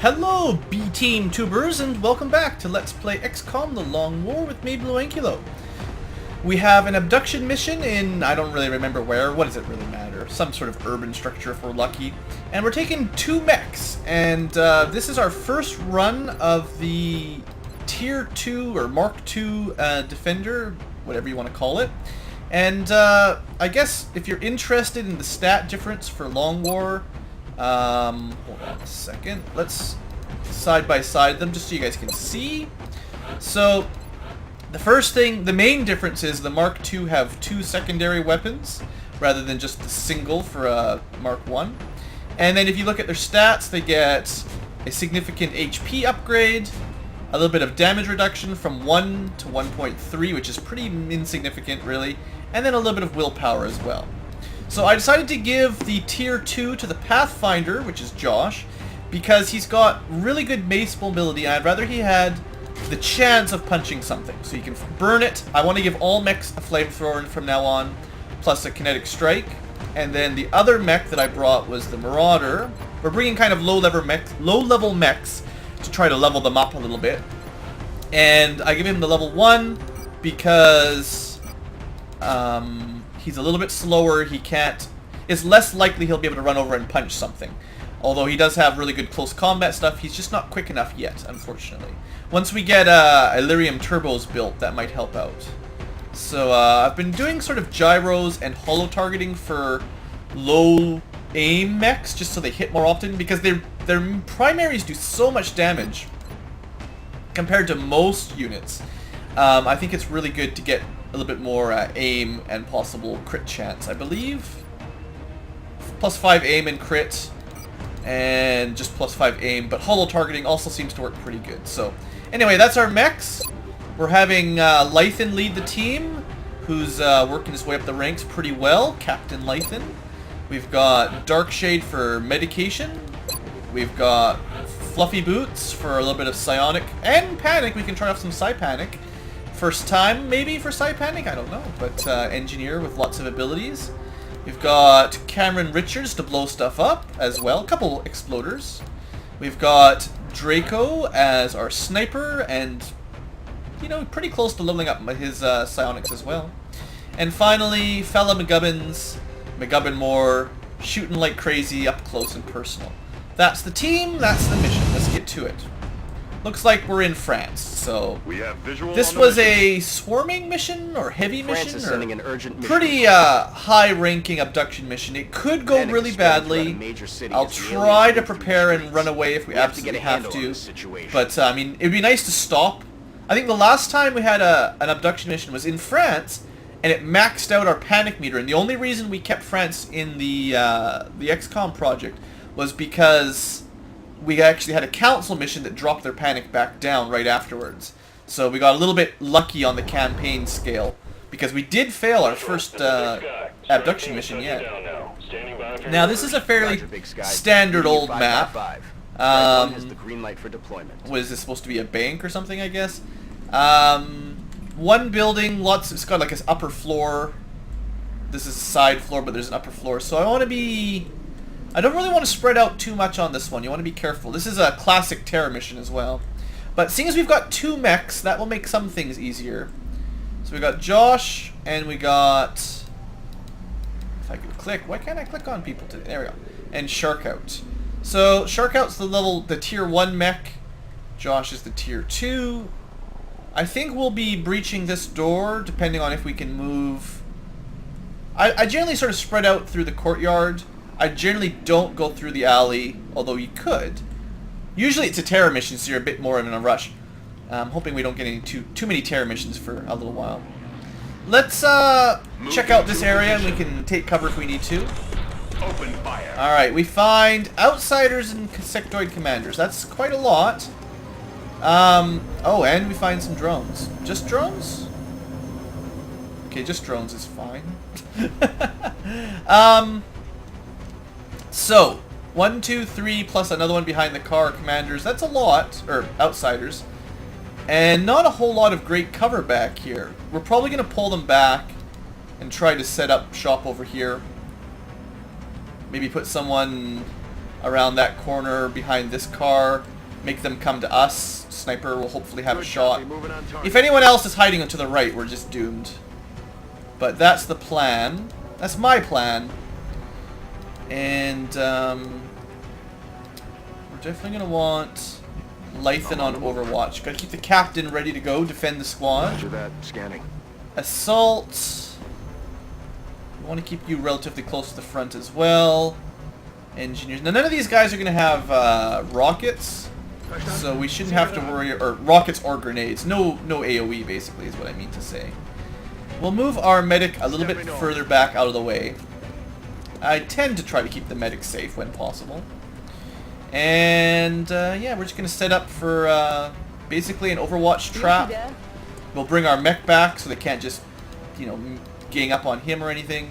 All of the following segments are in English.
Hello, B-Team tubers, and welcome back to Let's Play XCOM The Long War with me, BlueAnkylo. We have an abduction mission in, I don't really remember where, what does it really matter? Some sort of urban structure if we're lucky. And we're taking 2 mechs, and this is our first run of the Tier 2 or Mark II Defender, whatever you want to call it. And I guess if you're interested in the stat difference for Long War, hold on a second. Let's side by side them just so you guys can see. So the first thing, the main difference is the Mark II have 2 secondary weapons rather than just the single for Mark I. And then if you look at their stats, they get a significant HP upgrade, a little bit of damage reduction from 1 to 1.3, which is pretty insignificant really, and then a little bit of willpower as well. So I decided to give the Tier 2 to the Pathfinder, which is Josh, because he's got really good mace mobility, and I'd rather he had the chance of punching something. So you can burn it. I want to give all mechs a flamethrower from now on, plus a kinetic strike. And then the other mech that I brought was the Marauder. We're bringing kind of low-level mechs to try to level them up a little bit. And I give him the level 1 because he's a little bit slower. It's less likely he'll be able to run over and punch something. Although he does have really good close combat stuff, he's just not quick enough yet, unfortunately. Once we get Illyrium turbos built, that might help out. So I've been doing sort of gyros and holo targeting for low aim mechs, just so they hit more often, because their primaries do so much damage compared to most units. I think it's really good to get a little bit more aim and possible crit chance. I believe +5 aim and crit, and just +5 aim, but holo targeting also seems to work pretty good. So anyway, that's our mechs. We're having Lythan lead the team, who's working his way up the ranks pretty well, Captain Lythan. We've got Darkshade for medication. We've got Fluffy Boots for a little bit of psionic, and Panic. We can try off some Psi-Panic. First time, maybe, for Psi-Panic? I don't know. But Engineer with lots of abilities. We've got Cameron Richards to blow stuff up as well. A couple exploders. We've got Draco as our sniper, and, you know, pretty close to leveling up his psionics as well. And finally, Fella McGubbin Moore, shooting like crazy, up close and personal. That's the team, that's the mission. Let's get to it. Looks like we're in France, so this was a swarming mission or heavy mission or pretty high-ranking abduction mission. It could go really badly. I'll try to prepare and run away if we absolutely have to, but I mean, it'd be nice to stop. I think the last time we had an abduction mission was in France, and it maxed out our panic meter, and the only reason we kept France in the XCOM project was because we actually had a council mission that dropped their panic back down right afterwards. So we got a little bit lucky on the campaign scale, because we did fail our first abduction mission yet. Now this is a fairly standard old map. What is this supposed to be, a bank or something, I guess? One building, it's got like an upper floor. This is a side floor, but there's an upper floor. So I don't really want to spread out too much on this one. You want to be careful. This is a classic terror mission as well. But seeing as we've got 2 mechs, that will make some things easier. So we got Josh, and we got... If I could click. Why can't I click on people today? There we go. And Sharkout. So Sharkout's the Tier 1 mech. Josh is the Tier 2. I think we'll be breaching this door, depending on if we can move. I generally sort of spread out through the courtyard. I generally don't go through the alley, although you could. Usually it's a terror mission, so you're a bit more in a rush. I'm hoping we don't get any too many terror missions for a little while. Let's check out this area, and we can take cover if we need to. Open fire. Alright, we find outsiders and sectoid commanders. That's quite a lot. Oh, and we find some drones. Just drones? Okay, just drones is fine. So, 1, 2, 3, plus another one behind the car, commanders. That's a lot, or outsiders. And not a whole lot of great cover back here. We're probably going to pull them back and try to set up shop over here. Maybe put someone around that corner behind this car. make them come to us. Sniper will hopefully have a shot. If anyone else is hiding to the right, we're just doomed. But that's the plan. That's my plan. And we're definitely going to want Lythan on Overwatch. Got to keep the captain ready to go, defend the squad. Roger that. Scanning. Assault. We want to keep you relatively close to the front as well. Engineers. Now, none of these guys are going to have rockets, so we shouldn't have to worry, or rockets or grenades. No AoE, basically, is what I mean to say. We'll move our medic a little bit further back out of the way. I tend to try to keep the medic safe when possible. And, yeah, we're just going to set up for, basically an Overwatch trap. We'll bring our mech back so they can't just, you know, gang up on him or anything.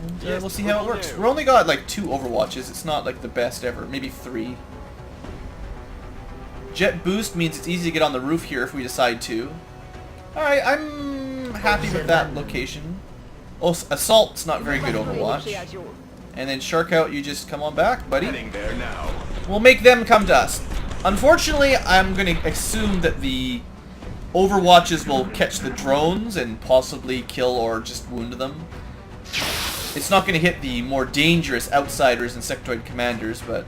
And, we'll see how it works. We're only got, like, 2 Overwatches. It's not, like, the best ever. Maybe 3. Jet boost means it's easy to get on the roof here if we decide to. Alright, I'm happy with that location. Oh, Assault's not very good Overwatch. And then Shark Out, you just come on back, buddy. There now. We'll make them come to us. Unfortunately, I'm going to assume that the Overwatches will catch the drones and possibly kill or just wound them. It's not going to hit the more dangerous Outsiders and Sectoid Commanders, but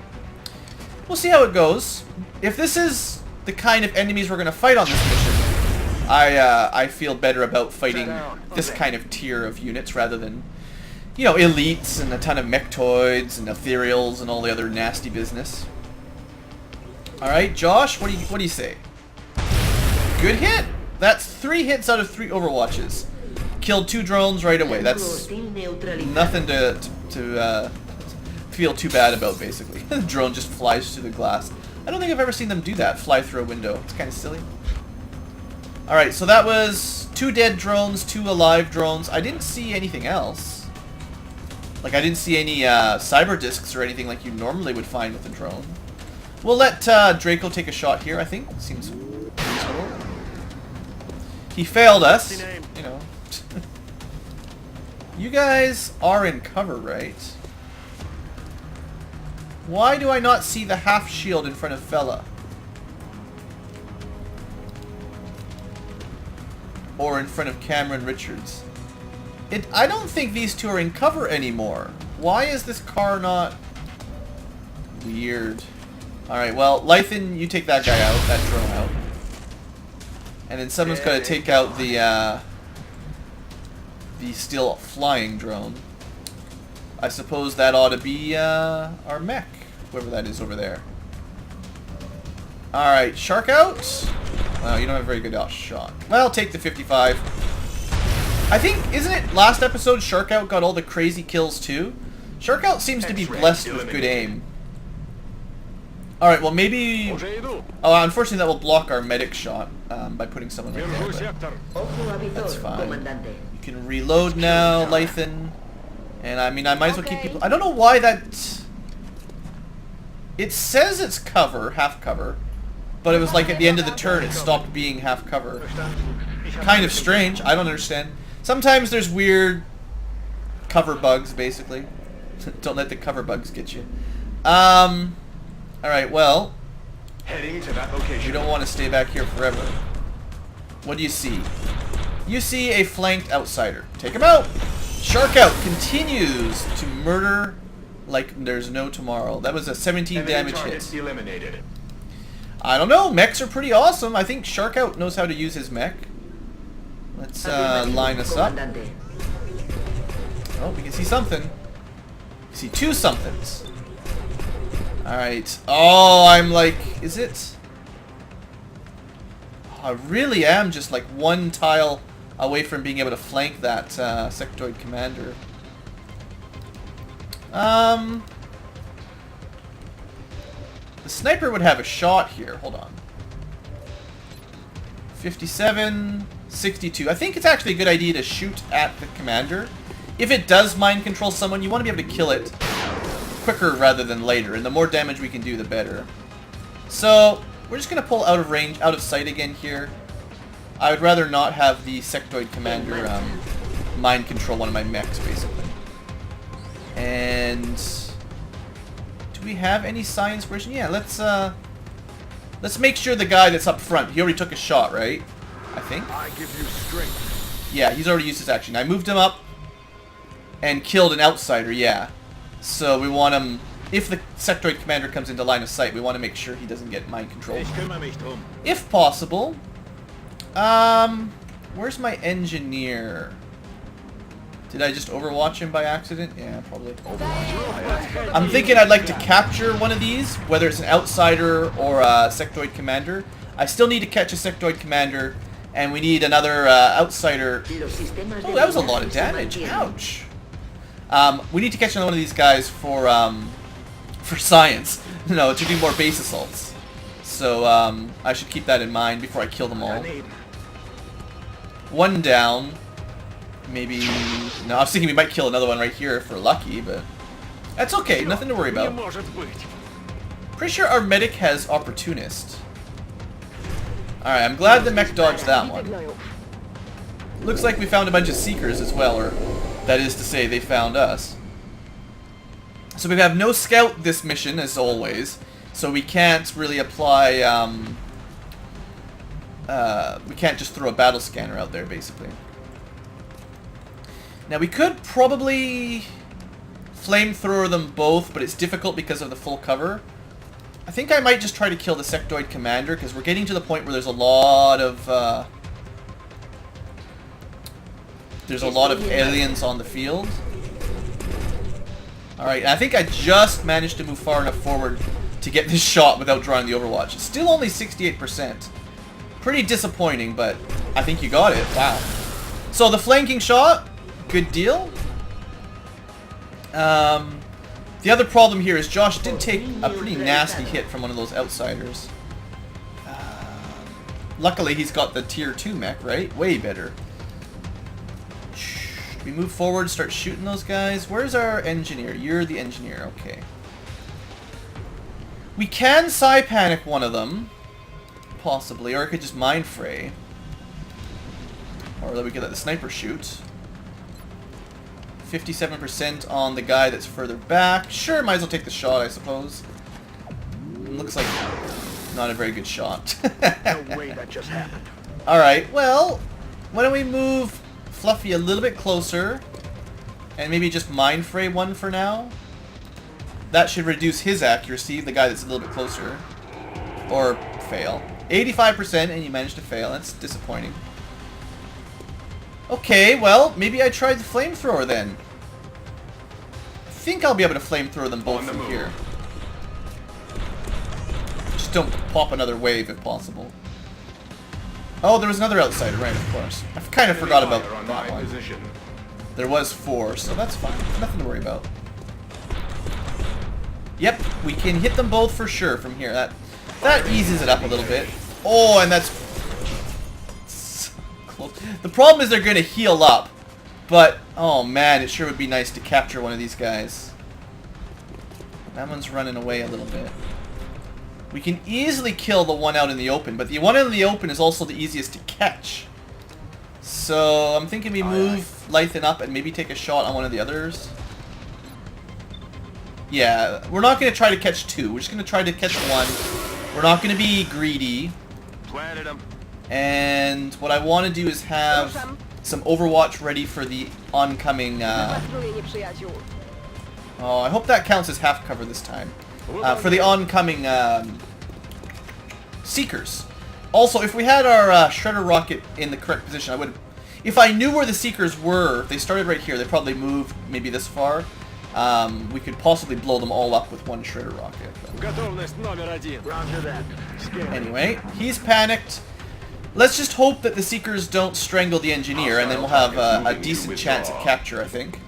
we'll see how it goes. If this is the kind of enemies we're going to fight on this mission, I feel better about fighting this kind of tier of units rather than, you know, elites and a ton of mechtoids and ethereals and all the other nasty business. All right, Josh, what do you say? Good hit. That's 3 hits out of 3 Overwatches. Killed 2 drones right away. That's nothing to feel too bad about, basically. The drone just flies through the glass. I don't think I've ever seen them do that, fly through a window. It's kind of silly. Alright, so that was 2 dead drones, 2 alive drones. I didn't see anything else. Like, I didn't see any cyber discs or anything like you normally would find with a drone. We'll let Draco take a shot here, I think. Seems reasonable. He failed us, you know. You guys are in cover, right? Why do I not see the half shield in front of Fella? Or in front of Cameron Richards? I don't think these 2 are in cover anymore. Why is this car not... Weird. Alright, well, Lythan, you take that guy out, that drone out. And then someone's got to take out the still flying drone. I suppose that ought to be our mech, whoever that is over there. Alright, Shark Out. Well, you don't have a very good shot. Well, take the 55. I think, isn't it last episode Shark Out got all the crazy kills too? Shark Out seems to be blessed with good aim. Alright, well maybe... Oh, unfortunately that will block our medic shot by putting someone right there, but that's fine. You can reload now, Lythan. And I mean, I might as well keep people... I don't know why that... It says it's cover, half cover. But it was like at the end of the turn it stopped being half cover. Kind of strange, I don't understand. Sometimes there's weird cover bugs, basically. Don't let the cover bugs get you. Alright, well, Heading to that location. we don't want to stay back here forever. What do you see? You see a flanked outsider. Take him out! Shark Out continues to murder like there's no tomorrow. That was a 17 damage hit. Eliminated. I don't know, mechs are pretty awesome. I think Shark Out knows how to use his mech. Let's line us up. Oh, we can see something. We see 2 somethings. Alright. Oh, I'm like... Is it? I really am just like 1 tile away from being able to flank that sectoid commander. The sniper would have a shot here. Hold on. 57, 62. I think it's actually a good idea to shoot at the commander. If it does mind control someone, you want to be able to kill it quicker rather than later, and the more damage we can do, the better. So, we're just going to pull out of range, out of sight again here. I would rather not have the sectoid commander mind control one of my mechs, basically. And... do we have any science version? Yeah, let's Let's make sure the guy that's up front, he already took a shot, right? I think. I give you strength. Yeah, he's already used his action. I moved him up and killed an outsider, yeah. So we want him, if the sectoid commander comes into line of sight, we want to make sure he doesn't get mind control. If possible. Where's my engineer? Did I just overwatch him by accident? Yeah, probably. I'm thinking I'd like to capture one of these, whether it's an outsider or a sectoid commander. I still need to catch a sectoid commander, and we need another outsider. Oh, that was a lot of damage. Ouch. We need to catch another one of these guys for science. No, to do more base assaults. So I should keep that in mind before I kill them all. One down. Maybe... No, I was thinking we might kill another one right here if we're lucky, but... That's okay, nothing to worry about. Pretty sure our medic has Opportunist. Alright, I'm glad the mech dodged that one. Looks like we found a bunch of Seekers as well, or... That is to say, they found us. So we have no scout this mission, as always. So we can't really apply... we can't just throw a battle scanner out there, basically. Now we could probably flamethrower them both, but it's difficult because of the full cover. I think I might just try to kill the sectoid commander, because we're getting to the point where there's a lot of aliens on the field. Alright, I think I just managed to move far enough forward to get this shot without drawing the Overwatch. It's still only 68%. Pretty disappointing, but I think you got it. Wow. So the flanking shot... Good deal. The other problem here is Josh did take a pretty nasty hit from one of those outsiders. Luckily, he's got the tier 2 mech, right? Way better. We move forward, start shooting those guys. Where's our engineer? You're the engineer, okay. We can Psi Panic one of them. Possibly, or I could just Mind Fray. Or we could let the sniper shoot. 57% on the guy that's further back. Sure, might as well take the shot, I suppose. Looks like not a very good shot. No way that just happened. Alright, well, why don't we move Fluffy a little bit closer and maybe just Mind Fray one for now? That should reduce his accuracy, the guy that's a little bit closer. Or fail. 85% and you managed to fail. That's disappointing. Okay, well, maybe I tried the flamethrower then. I think I'll be able to flamethrower them both from here. Just don't pop another wave if possible. Oh, there was another outsider, right, of course. I kind of forgot about that one. There was 4, so that's fine. Nothing to worry about. Yep, we can hit them both for sure from here. That eases it up a little bit. Oh, and that's... The problem is they're going to heal up. But, oh man, it sure would be nice to capture one of these guys. That one's running away a little bit. We can easily kill the one out in the open, but the one out in the open is also the easiest to catch. So, I'm thinking we move Lythan up and maybe take a shot on one of the others. Yeah, we're not going to try to catch 2. We're just going to try to catch 1. We're not going to be greedy. Planted him. And what I want to do is have some Overwatch ready for the oncoming... Oh, I hope that counts as half cover this time. For the oncoming Seekers. Also, if we had our Shredder Rocket in the correct position, I would... If I knew where the Seekers were, if they started right here, they probably moved maybe this far. We could possibly blow them all up with one Shredder Rocket. Anyway, he's panicked. Let's just hope that the Seekers don't strangle the engineer, and then we'll have a decent chance at capture, I think.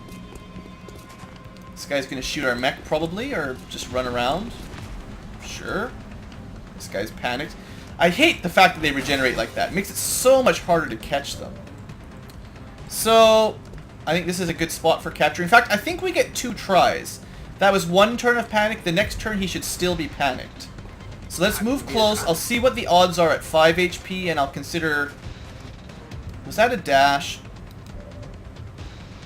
This guy's going to shoot our mech, probably, or just run around. Sure. This guy's panicked. I hate the fact that they regenerate like that. It makes it so much harder to catch them. So, I think this is a good spot for capture. In fact, I think we get 2 tries. That was 1 turn of panic. The next turn, he should still be panicked. So let's move close. I'll see what the odds are at 5 HP, and I'll consider... Was that a dash?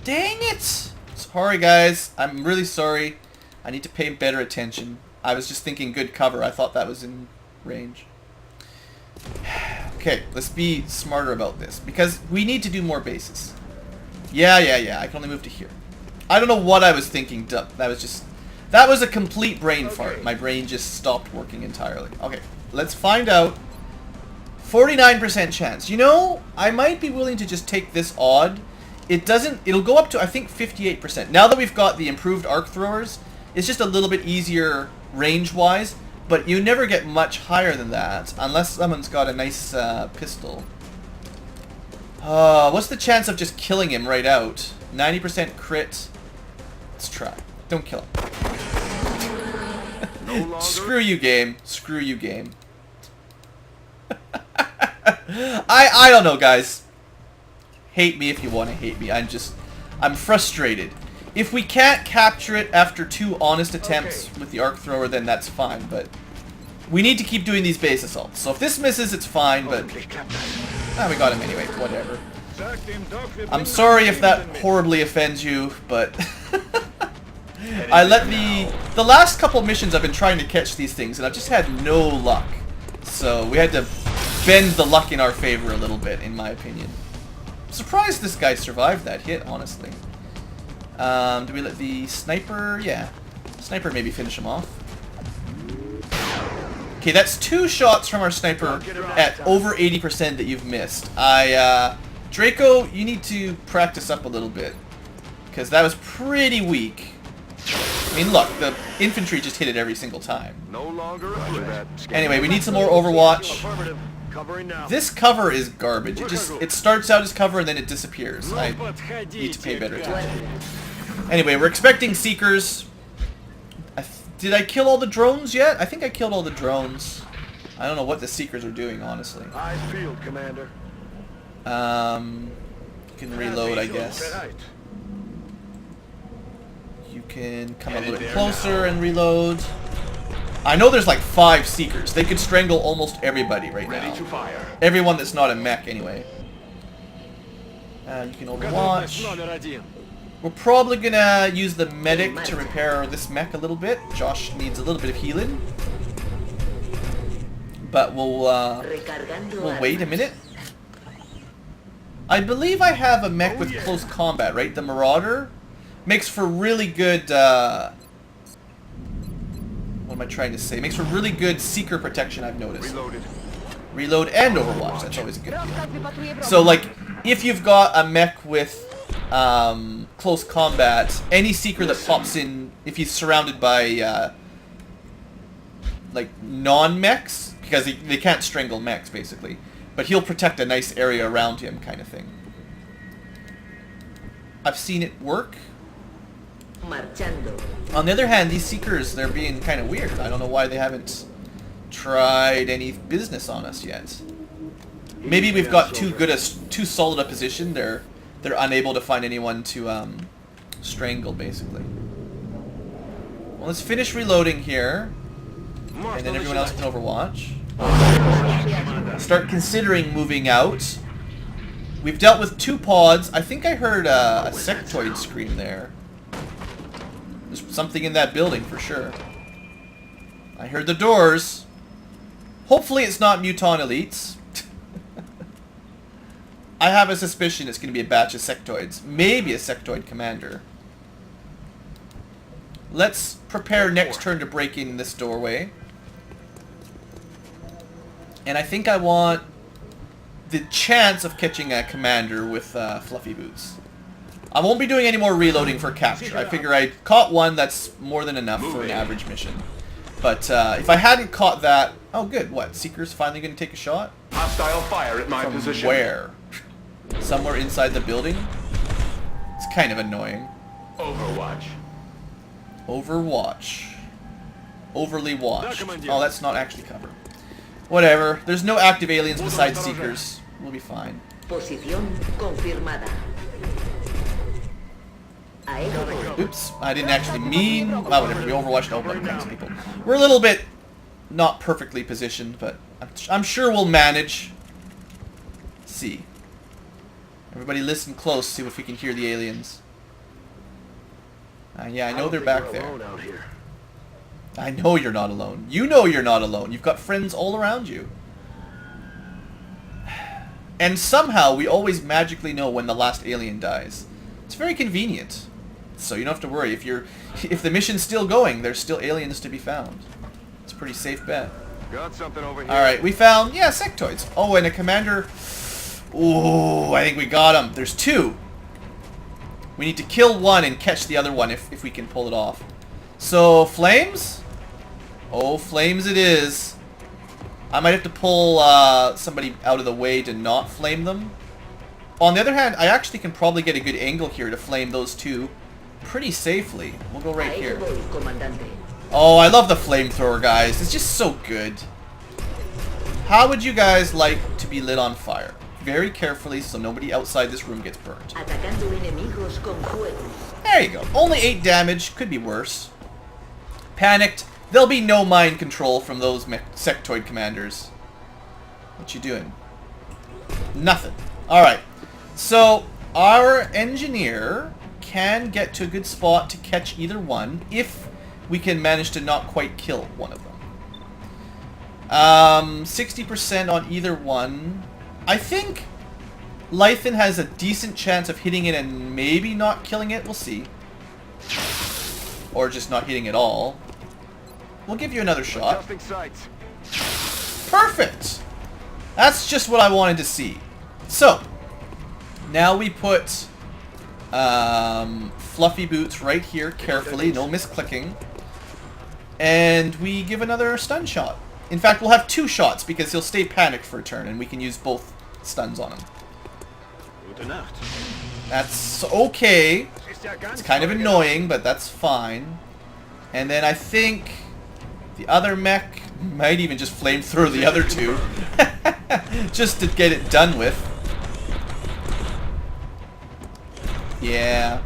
Dang it! Sorry, guys. I'm really sorry. I need to pay better attention. I was just thinking good cover. I thought that was in range. Okay, let's be smarter about this. Because we need to do more bases. Yeah. I can only move to here. I don't know what I was thinking. That was a complete brain fart. My brain just stopped working entirely. Okay, let's find out. 49% chance. You know, I might be willing to just take this odd. It'll go up to, I think, 58%. Now that we've got the improved arc throwers, it's just a little bit easier range-wise, but you never get much higher than that, unless someone's got a nice pistol. What's the chance of just killing him right out? 90% crit. Let's try. Don't kill him. Screw you, game. Screw you, game. I don't know, guys. Hate me if you want to hate me. I'm frustrated. If we can't capture it after 2 honest attempts with the arc thrower, then that's fine, but we need to keep doing these base assaults. So if this misses, it's fine, but we got him anyway. Whatever. I'm sorry if that horribly offends you, but I let the last couple missions I've been trying to catch these things, and I've just had no luck. So we had to bend the luck in our favor a little bit, in my opinion. I'm surprised this guy survived that hit, honestly. Do we let the sniper? Yeah. Sniper maybe finish him off. Okay, that's 2 shots from our sniper at over 80% that you've missed. Draco, you need to practice up a little bit, because that was pretty weak. I mean, look, the infantry just hit it every single time. No longer a Anyway, we need some more Overwatch. This cover is garbage. It starts out as cover and then it disappears. I need to pay better attention. Anyway, we're expecting Seekers. Did I kill all the drones yet? I think I killed all the drones. I don't know what the Seekers are doing, honestly. Eyes peeled, Commander. You can reload, I guess. You can come a little bit closer and reload. I know there's like 5 Seekers. They could strangle almost everybody right now. Everyone that's not a mech, anyway. You can overwatch. We're probably gonna use the medic to repair this mech a little bit. Josh needs a little bit of healing. But we'll wait a minute. I believe I have a mech with close combat, right? The Marauder makes for really good, what am I trying to say? Makes for really good Seeker protection, I've noticed. Reload and Overwatch, that's always a good idea. So, like, if you've got a mech with close combat, any Seeker that pops in, if he's surrounded by, like, non-mechs, because they can't strangle mechs, basically, but he'll protect a nice area around him, kind of thing. I've seen it work. On the other hand, these Seekers, they're being kind of weird. I don't know why they haven't tried any business on us yet. Maybe we've got too solid a position. They're unable to find anyone to strangle, basically. Well, let's finish reloading here, and then everyone else can overwatch. Start considering moving out. We've dealt with 2 pods. I think I heard a sectoid scream there. There's something in that building for sure. I heard the doors. Hopefully it's not Muton Elites. I have a suspicion it's going to be a batch of sectoids. Maybe a sectoid commander. Let's prepare next turn to break in this doorway. And I think I want the chance of catching a commander with fluffy boots. I won't be doing any more reloading for capture. I figure I caught one, that's more than enough for an average mission. But if I hadn't caught that... Oh good, what? Seeker's finally going to take a shot? Hostile fire at my position. Where? Somewhere inside the building? It's kind of annoying. Overwatch. Overwatch. Overly watched. Oh, that's not actually cover. Whatever. There's no active aliens besides Seekers. We'll be fine. Posición confirmada. Oops, I didn't actually mean... Well, whatever, we overwatched all kinds of people. We're a little bit not perfectly positioned, but I'm sure we'll manage. Let's see. Everybody listen close, see if we can hear the aliens. Yeah, I know they're back there. I know you're not alone. You know you're not alone. You've got friends all around you. And somehow we always magically know when the last alien dies. It's very convenient. So you don't have to worry. If the mission's still going, there's still aliens to be found. It's a pretty safe bet. Got something over here. Alright, we found, yeah, sectoids. Oh, and a commander. Ooh, I think we got him. There's 2. We need to kill one and catch the other one if we can pull it off. So, flames? Oh, flames it is. I might have to pull somebody out of the way to not flame them. On the other hand, I actually can probably get a good angle here to flame those 2 pretty safely. We'll go right Ahí here. voy, comandante. Oh, I love the flamethrower, guys. It's just so good. How would you guys like to be lit on fire? Very carefully so nobody outside this room gets burned. Atacando enemigos con fuego. There you go. Only 8 damage. Could be worse. Panicked. There'll be no mind control from those sectoid commanders. What you doing? Nothing. Alright. So, our engineer can get to a good spot to catch either one if we can manage to not quite kill one of them. 60% on either one. I think Lythan has a decent chance of hitting it and maybe not killing it. We'll see. Or just not hitting it all. We'll give you another shot. Adjusting sights. Perfect! That's just what I wanted to see. So, now we put Fluffy Boots right here, carefully, no misclicking. And we give another stun shot. In fact, we'll have 2 shots because he'll stay panicked for a turn and we can use both stuns on him. That's okay. It's kind of annoying, but that's fine. And then I think the other mech might even just flamethrower the other 2. Just to get it done with. Yeah.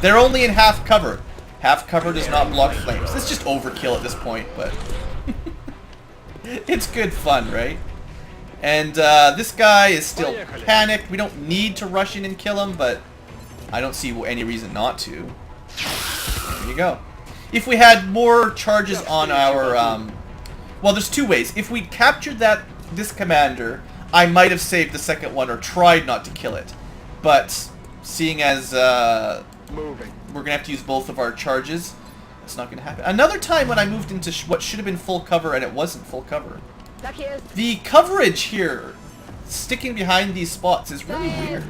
They're only in half cover. Half cover does not block flames. It's just overkill at this point, but it's good fun, right? And this guy is still panicked. We don't need to rush in and kill him, but I don't see any reason not to. There you go. If we had more charges on our... well, there's 2 ways. If we captured this commander, I might have saved the second one or tried not to kill it. But seeing as we're going to have to use both of our charges, it's not going to happen. Another time when I moved into what should have been full cover and it wasn't full cover. The coverage here, sticking behind these spots, is really weird.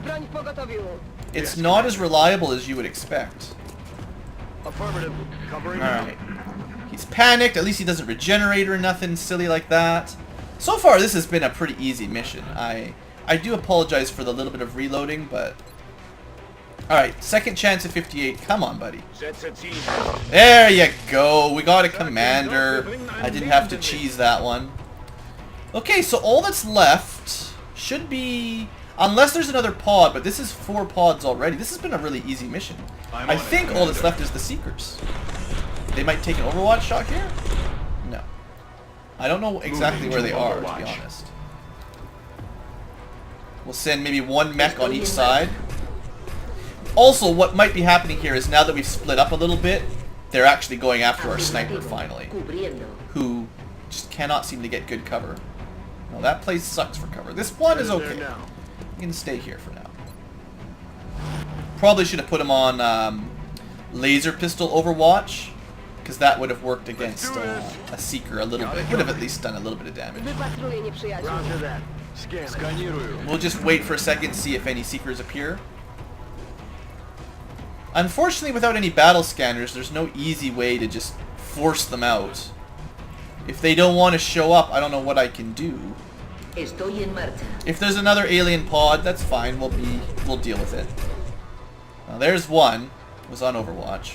It's not as reliable as you would expect. Affirmative. Covering. Alright. He's panicked. At least he doesn't regenerate or nothing silly like that. So far, this has been a pretty easy mission. I do apologize for the little bit of reloading, but... Alright, second chance at 58. Come on, buddy. There you go. We got a commander. I didn't have to cheese that one. Okay, so all that's left should be... Unless there's another pod, but this is 4 pods already. This has been a really easy mission. I think all that's left is the Seekers. They might take an Overwatch shot here? No. I don't know exactly where they are, to be honest. We'll send maybe 1 mech on each side. Also, what might be happening here is now that we've split up a little bit, they're actually going after our sniper finally, who just cannot seem to get good cover. No, that place sucks for cover. This one is okay. You can stay here for now. Probably should have put him on laser pistol Overwatch, because that would have worked against a Seeker a little bit. Would have at least done a little bit of damage. Roger that. Scanning. We'll just wait for a second, see if any Seekers appear. Unfortunately, without any battle scanners, there's no easy way to just force them out. If they don't want to show up, I don't know what I can do. If there's another alien pod, that's fine. We'll deal with it. There's one. It was on Overwatch.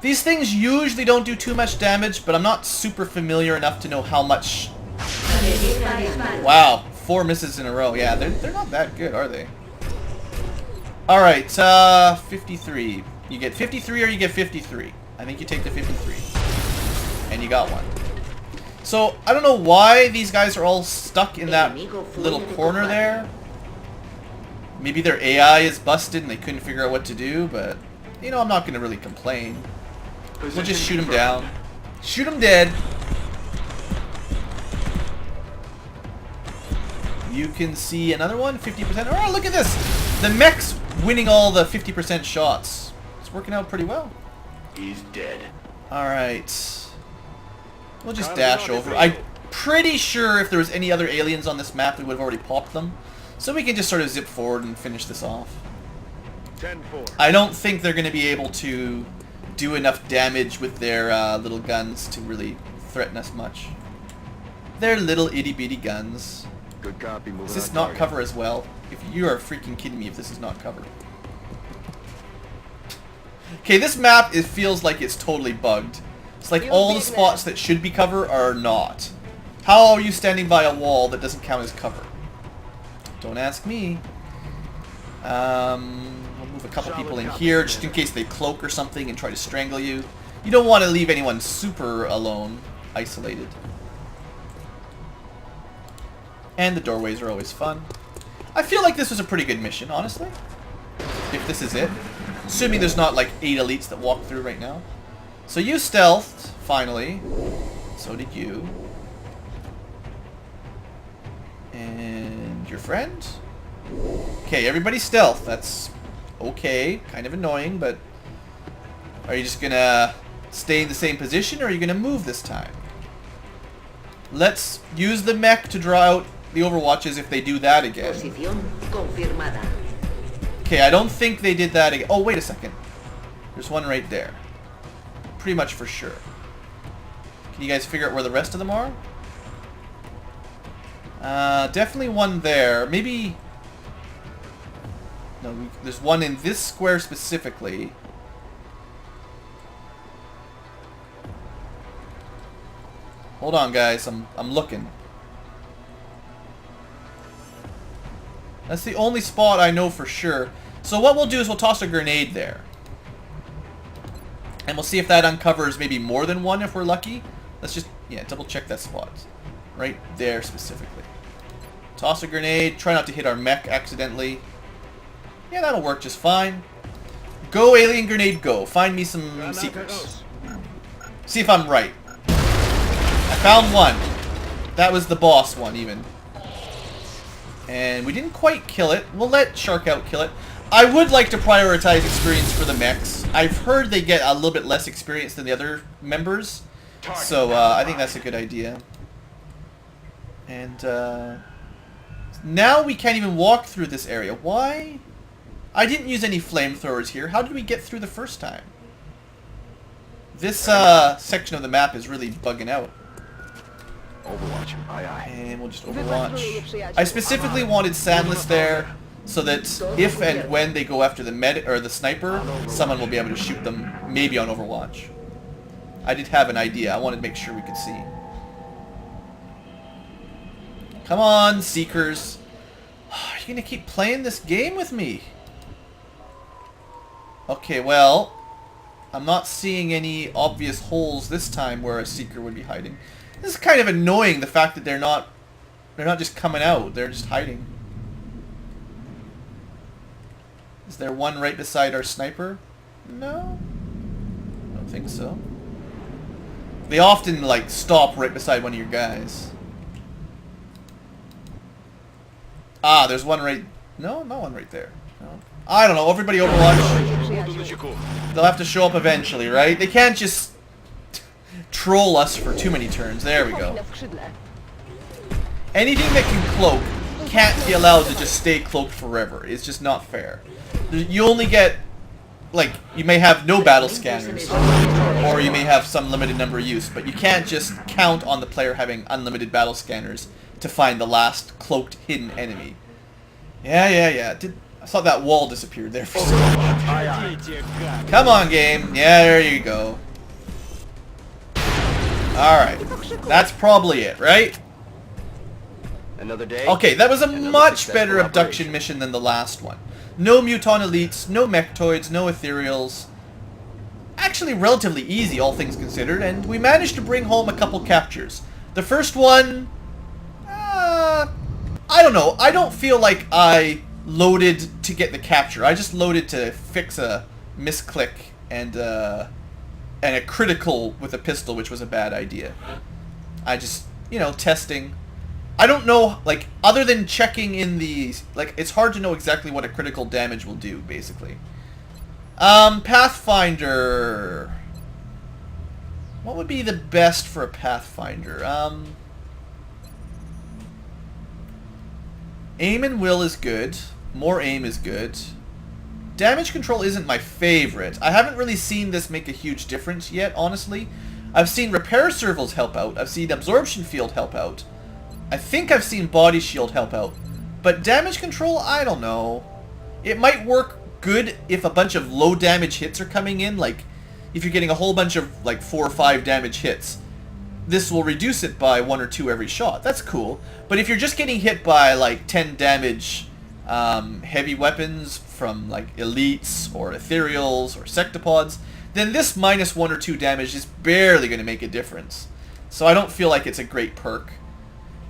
These things usually don't do too much damage, but I'm not super familiar enough to know how much. Wow, 4 misses in a row. Yeah, they're not that good, are they? All right, 53. You get 53 or you get 53. I think you take the 53. And you got one. So, I don't know why these guys are all stuck in that little corner there. Maybe their AI is busted and they couldn't figure out what to do, but, you know, I'm not going to really complain. We'll just shoot him down. Shoot him dead. You can see another one, 50%. Oh, look at this! The mech's winning all the 50% shots. It's working out pretty well. He's dead. Alright. We'll just dash over. I'm pretty sure if there was any other aliens on this map, we would have already popped them. So we can just sort of zip forward and finish this off. 10-4. I don't think they're going to be able to do enough damage with their little guns to really threaten us much. They're little itty-bitty guns. Good copy. Moving Is this on not target. cover as well? If you are freaking kidding me if this is not cover. Okay, this map, it feels like it's totally bugged. It's like all the spots that should be cover are not. How are you standing by a wall that doesn't count as cover? Don't ask me. I'll move a couple people in here just in case they cloak or something and try to strangle you. You don't want to leave anyone super alone, isolated. And the doorways are always fun. I feel like this was a pretty good mission, honestly. If this is it. Assuming there's not like 8 elites that walk through right now. So you stealthed, finally. So did you. And your friend? Okay, everybody stealth. That's okay. Kind of annoying, but... Are you just gonna stay in the same position, or are you gonna move this time? Let's use the mech to draw out the overwatches if they do that again. Posición confirmada. Okay, I don't think they did that again. Oh, wait a second. There's one right there. Pretty much for sure. Can you guys figure out where the rest of them are? Definitely one there. Maybe... No, there's one in this square specifically. Hold on, guys. I'm looking. That's the only spot I know for sure. So what we'll do is we'll toss a grenade there. And we'll see if that uncovers maybe more than one if we're lucky. Let's just, yeah, double check that spot. Right there specifically. Toss a grenade. Try not to hit our mech accidentally. Yeah, that'll work just fine. Go, alien grenade, go. Find me some seekers. See if I'm right. I found one. That was the boss one, even. And we didn't quite kill it. We'll let Shark Out kill it. I would like to prioritize experience for the mechs. I've heard they get a little bit less experience than the other members. So I think that's a good idea. And now we can't even walk through this area. Why? I didn't use any flamethrowers here. How did we get through the first time? This section of the map is really bugging out. Overwatch. Aye, aye. And we'll just overwatch. I specifically wanted Sandless there so that if and when they go after the medic or the sniper, someone will be able to shoot them, maybe on Overwatch. I did have an idea. I wanted to make sure we could see. Come on, Seekers. Are you gonna keep playing this game with me? Okay, well, I'm not seeing any obvious holes this time where a Seeker would be hiding. This is kind of annoying, the fact that they're not just coming out, they're just hiding. Is there one right beside our sniper? No? I don't think so. They often, like, stop right beside one of your guys. Ah, there's one right... No, no one right there. No. I don't know, everybody Overwatch. They'll have to show up eventually, right? They can't just troll us for too many turns. There we go. Anything that can cloak can't be allowed to just stay cloaked forever. It's just not fair. You only get, like, you may have no battle scanners, or you may have some limited number of use, but you can't just count on the player having unlimited battle scanners to find the last cloaked hidden enemy. Yeah. I thought that wall disappeared there for a second. Come on, game. Yeah, there you go. Alright. That's probably it, right? Another day. Okay, that was a much better abduction mission than the last one. No Muton Elites, no Mechtoids, no Ethereals. Actually relatively easy, all things considered, and we managed to bring home a couple captures. The first one... I don't know. I don't feel like I loaded to get the capture. I just loaded to fix a misclick and a critical with a pistol, which was a bad idea. I just, you know, testing. I don't know, like, other than checking in the... Like, it's hard to know exactly what a critical damage will do, basically. Pathfinder. What would be the best for a Pathfinder? Aim and will is good. More aim is good. Damage control isn't my favorite. I haven't really seen this make a huge difference yet, honestly. I've seen repair servals help out. I've seen absorption field help out. I think I've seen body shield help out. But damage control, I don't know. It might work good if a bunch of low damage hits are coming in. Like, if you're getting a whole bunch of, like, 4 or 5 damage hits. This will reduce it by 1 or 2 every shot. That's cool. But if you're just getting hit by, like, 10 damage heavy weapons from, like, elites or ethereals or sectopods, then this minus 1 or 2 damage is barely going to make a difference. So I don't feel like it's a great perk.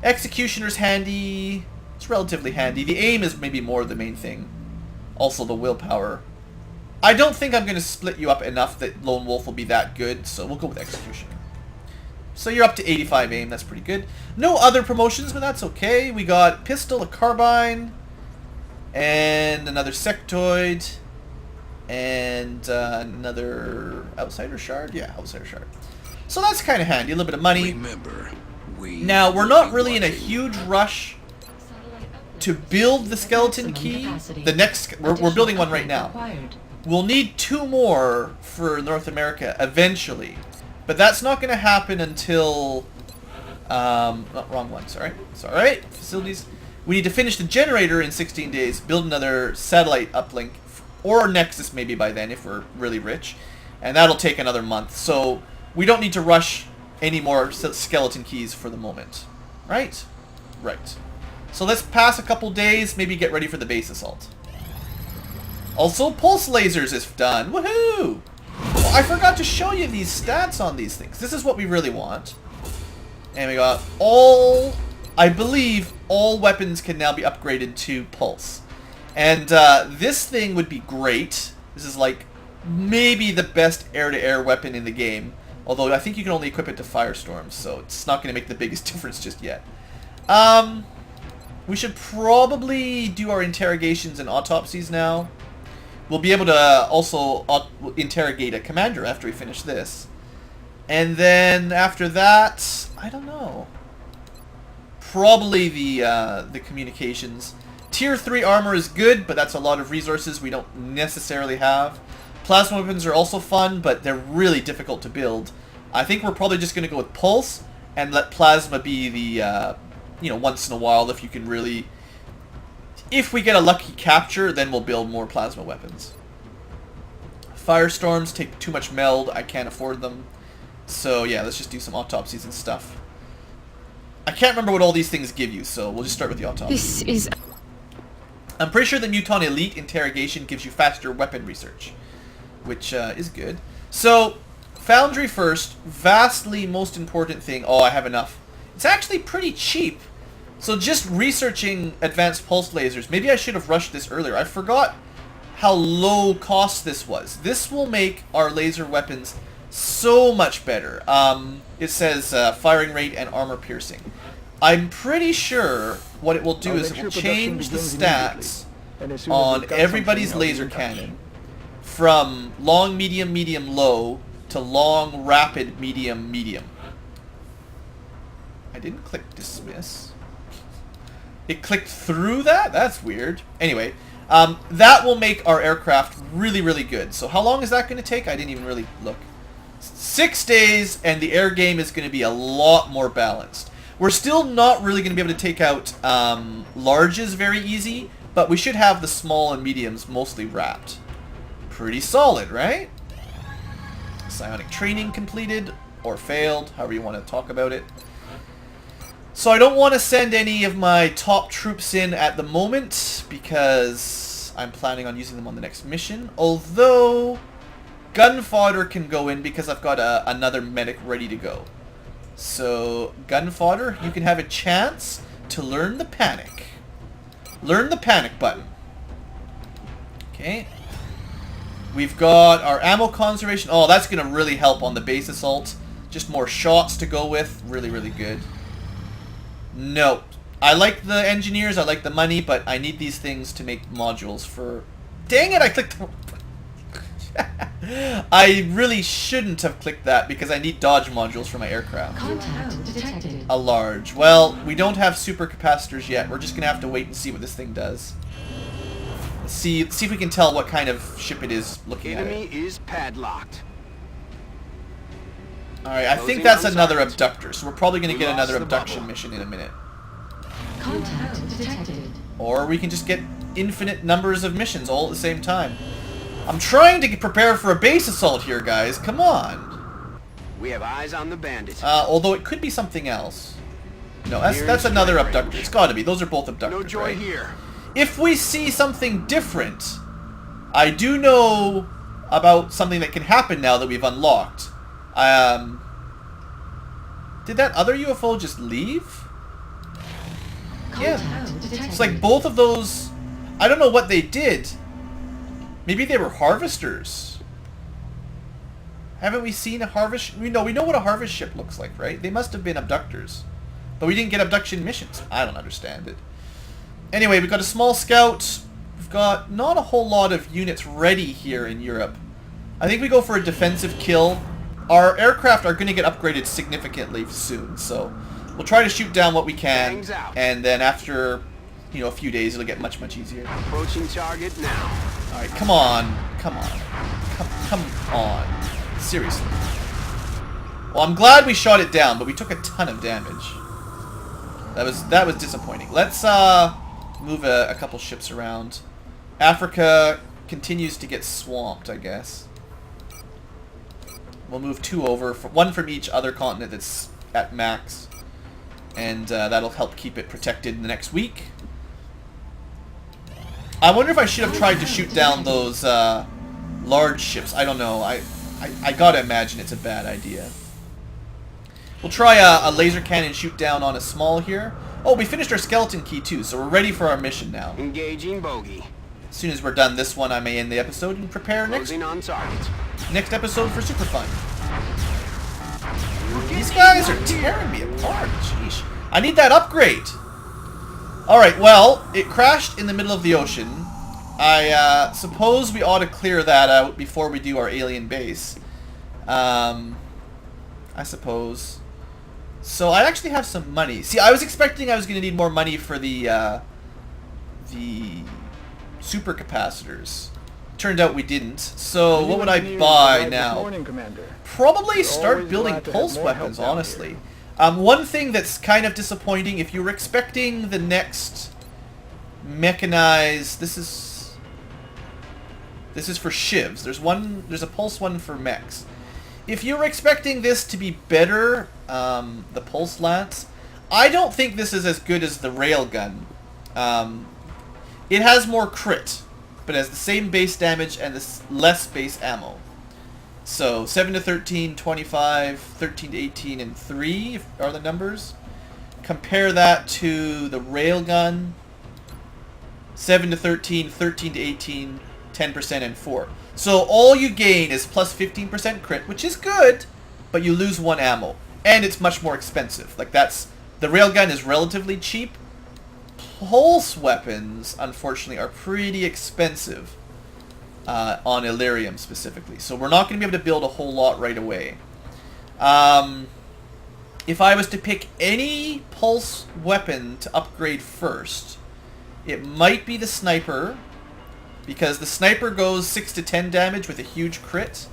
Executioner's handy. It's relatively handy. The aim is maybe more the main thing. Also the willpower. I don't think I'm going to split you up enough that Lone Wolf will be that good, so we'll go with Executioner. So you're up to 85 aim, that's pretty good. No other promotions, but that's okay. We got pistol, a carbine, and another sectoid, and another outsider shard. Yeah, outsider shard. So that's kind of handy, a little bit of money. Remember, Now, we're not really in a huge rush to build the skeleton key. The next, we're building one right now. We'll need 2 more for North America eventually. But that's not going to happen until... not wrong one, sorry. It's alright. Facilities. We need to finish the generator in 16 days, build another satellite uplink, or Nexus maybe by then if we're really rich. And that'll take another month. So we don't need to rush any more skeleton keys for the moment. Right? Right. So let's pass a couple days, maybe get ready for the base assault. Also, pulse lasers is done. Woohoo! Oh, I forgot to show you these stats on these things. This is what we really want. And we got all... I believe all weapons can now be upgraded to pulse. And this thing would be great. This is like maybe the best air-to-air weapon in the game. Although I think you can only equip it to firestorms, so it's not going to make the biggest difference just yet. We should probably do our interrogations and autopsies now. We'll be able to also interrogate a commander after we finish this. And then after that, I don't know. Probably the communications. Tier 3 armor is good, but that's a lot of resources we don't necessarily have. Plasma weapons are also fun, but they're really difficult to build. I think we're probably just going to go with pulse and let plasma be the, you know, once in a while if you can really... If we get a lucky capture, then we'll build more plasma weapons. Firestorms take too much meld. I can't afford them. So yeah, let's just do some autopsies and stuff. I can't remember what all these things give you, so we'll just start with the autopsy. This is... I'm pretty sure the Muton Elite interrogation gives you faster weapon research, which is good. So, Foundry first, vastly most important thing. Oh, I have enough. It's actually pretty cheap. So just researching advanced pulse lasers, maybe I should have rushed this earlier. I forgot how low cost this was. This will make our laser weapons so much better. It says firing rate and armor piercing. I'm pretty sure what it will do is it will change the stats on everybody's laser cannon from long, medium, medium, low to long, rapid, medium, medium. I didn't click dismiss. It clicked through that? That's weird. Anyway, that will make our aircraft really, really good. So how long is that going to take? I didn't even really look. 6 days, and the air game is going to be a lot more balanced. We're still not really going to be able to take out larges very easy, but we should have the small and mediums mostly wrapped. Pretty solid, right? Psionic training completed, or failed, however you want to talk about it. So I don't want to send any of my top troops in at the moment, because I'm planning on using them on the next mission. Although, gun fodder can go in because I've got another medic ready to go. So, gun fodder, you can have a chance to learn the panic. Learn the panic button. Okay. We've got our ammo conservation. Oh, that's going to really help on the base assault. Just more shots to go with. Really, really good. No. I like the engineers, I like the money, but I need these things to make modules for... Dang it, I clicked the... I really shouldn't have clicked that because I need dodge modules for my aircraft. Contact detected. A large. Well, we don't have supercapacitors yet. We're just going to have to wait and see what this thing does. See if we can tell what kind of ship it is looking at Enemy it. is padlocked. Alright, I think Closing that's on another target. abductor, so we're probably going to We get lost another the abduction bubble. mission in a minute. Contact detected. Or we can just get infinite numbers of missions all at the same time. I'm trying to get prepared for a base assault here, guys. Come on. We have eyes on the bandit. Although it could be something else. No, that's Near another strike abductor. range. It's got to be. Those are both abductors, No joy right? here. If we see something different, I do know about something that can happen now that we've unlocked. Did that other UFO just leave? Yeah. Contact detected. It's like both of those... I don't know what they did. Maybe they were harvesters. Haven't we seen a harvest... We know what a harvest ship looks like, right? They must have been abductors. But we didn't get abduction missions. I don't understand it. Anyway, we've got a small scout. We've got not a whole lot of units ready here in Europe. I think we go for a defensive kill. Our aircraft are going to get upgraded significantly soon, so we'll try to shoot down what we can, Bangs out. and then after, a few days, it'll get much, much easier. Approaching target now. All right, come on, come on, seriously. Well, I'm glad we shot it down, but we took a ton of damage. That was disappointing. Let's move a couple ships around. Africa continues to get swamped, I guess. We'll move 2 over, one from each other continent that's at max, and that'll help keep it protected in the next week. I wonder if I should have tried to shoot down those large ships. I don't know. I gotta imagine it's a bad idea. We'll try a laser cannon shoot down on a small here. Oh, we finished our skeleton key too, so we're ready for our mission now. Engaging bogey. As soon as we're done this one, I may end the episode and prepare Closing on target. next episode for Super Fun. These guys are tearing me apart. Sheesh. I need that upgrade. Alright, well, it crashed in the middle of the ocean. I suppose we ought to clear that out before we do our alien base. I suppose. So I actually have some money. See, I was expecting I was going to need more money for the supercapacitors. Turned out we didn't. So what would I buy now? Probably start building pulse weapons, honestly. One thing that's kind of disappointing, if you were expecting the next mechanized... This is for shivs. There's a pulse one for mechs. If you were expecting this to be better, the pulse lance, I don't think this is as good as the railgun. It has more crit, but has the same base damage and less base ammo. So 7 to 13, 25, 13 to 18, and 3 are the numbers. Compare that to the railgun. 7 to 13, 13 to 18, 10%, and 4. So all you gain is plus 15% crit, which is good, but you lose 1 ammo. And it's much more expensive. Like the railgun is relatively cheap. Pulse weapons, unfortunately, are pretty expensive on Illyrium specifically. So we're not going to be able to build a whole lot right away. If I was to pick any pulse weapon to upgrade first, it might be the sniper, because the sniper goes 6 to 10 damage with a huge crit,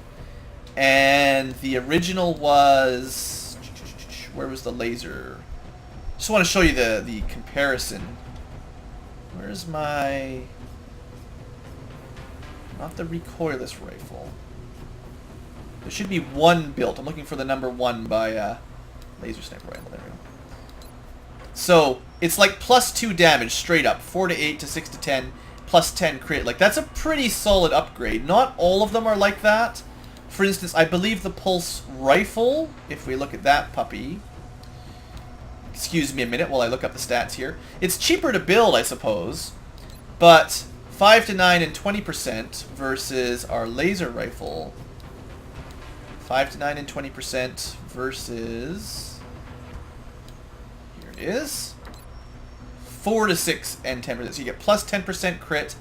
and the original was... Where was the laser? Just want to show you the comparison. Where's my... Not the recoilless rifle. There should be one built. I'm looking for the number 1 by laser sniper rifle. There we go. So, it's like plus 2 damage straight up. 4 to 8 to 6 to 10. Plus 10 crit. Like, that's a pretty solid upgrade. Not all of them are like that. For instance, I believe the pulse rifle, if we look at that puppy... Excuse me a minute while I look up the stats here. It's cheaper to build, I suppose, but 5 to 9 and 20% versus our laser rifle. 5 to 9 and 20% versus... Here it is 4 to 6 and 10%. So you get plus 10% crit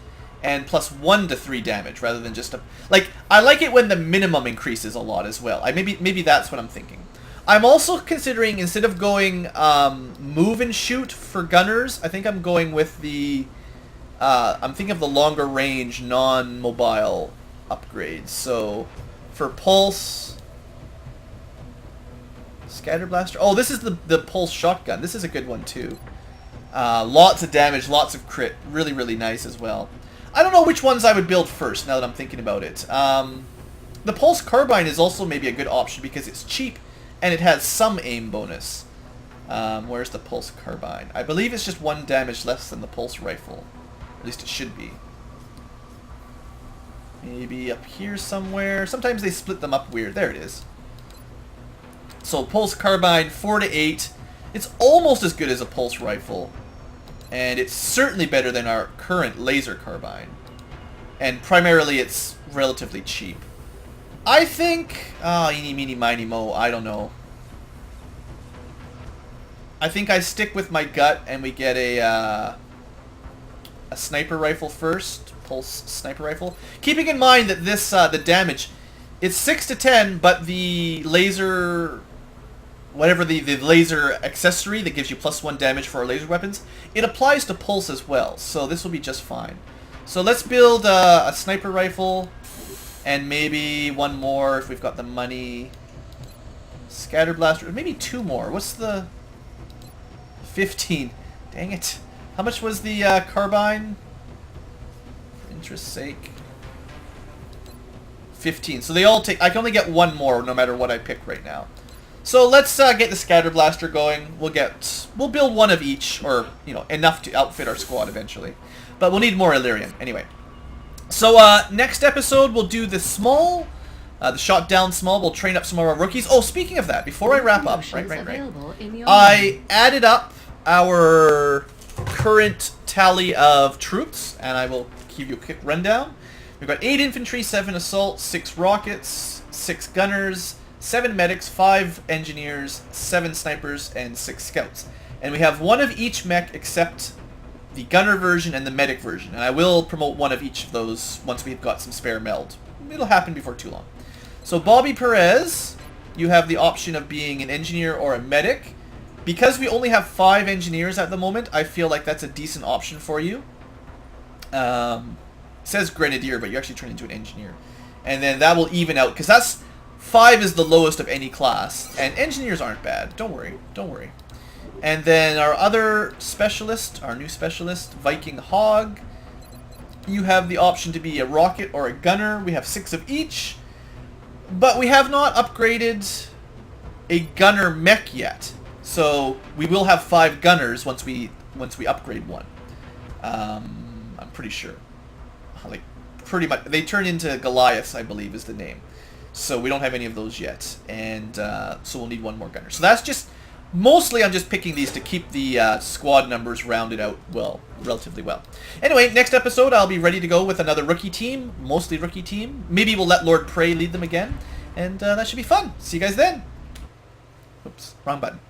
and plus 1 to 3 damage rather than just a... Like, I like it when the minimum increases a lot as well. Maybe that's what I'm thinking. I'm also considering, instead of going move and shoot for gunners, I think I'm going with the... I'm thinking of the longer range, non-mobile upgrades. So, for Pulse... Scatter Blaster... Oh, this is the Pulse Shotgun. This is a good one, too. Lots of damage, lots of crit. Really, really nice as well. I don't know which ones I would build first, now that I'm thinking about it. The Pulse Carbine is also maybe a good option because it's cheap and it has some aim bonus. Where's the Pulse Carbine? I believe it's just 1 damage less than the Pulse Rifle. At least it should be. Maybe up here somewhere. Sometimes they split them up weird. There it is. So Pulse Carbine, 4 to 8. It's almost as good as a Pulse Rifle. And it's certainly better than our current Laser Carbine. And primarily it's relatively cheap. I think... eeny, meeny, miny, mo. I don't know. I think I stick with my gut and we get a Sniper Rifle first. Pulse Sniper Rifle. Keeping in mind that this, the damage, it's 6 to 10, but the laser... Whatever the laser accessory that gives you plus 1 damage for our laser weapons, it applies to Pulse as well, so this will be just fine. So let's build a Sniper Rifle, and maybe one more if we've got the money. Scatter Blaster, maybe 2 more. What's the... 15. Dang it. How much was the Carbine? For interest's sake. 15. So they all take... I can only get 1 more no matter what I pick right now. So let's get the Scatter Blaster going. We'll build 1 of each, or, you know, enough to outfit our squad eventually. But we'll need more Illyrium. Anyway. So next episode we'll do the small, the shot down small. We'll train up some of our rookies. Oh, speaking of that, before I wrap up, right. I added up our current tally of troops, and I will give you a quick rundown. We've got 8 infantry, 7 assault, 6 rockets, 6 gunners, 7 medics, 5 engineers, 7 snipers, and 6 scouts. And we have 1 of each mech except the gunner version and the medic version. And I will promote 1 of each of those once we've got some spare meld. It'll happen before too long. So Bobby Perez, you have the option of being an engineer or a medic. Because we only have 5 engineers at the moment, I feel like that's a decent option for you. It says grenadier, but you actually turn into an engineer. And then that will even out, because that's... 5 is the lowest of any class, and engineers aren't bad. Don't worry, don't worry. And then our other specialist, our new specialist, Viking Hog, you have the option to be a rocket or a gunner. We have 6 of each, but we have not upgraded a gunner mech yet. So we will have 5 gunners once we upgrade 1. I'm pretty sure. Like, pretty much, they turn into Goliaths, I believe, is the name. So we don't have any of those yet, and so we'll need 1 more gunner. So that's just, mostly I'm just picking these to keep the squad numbers rounded out well, relatively well. Anyway, next episode I'll be ready to go with another rookie team, mostly rookie team. Maybe we'll let Lord Prey lead them again, and that should be fun. See you guys then. Oops, wrong button.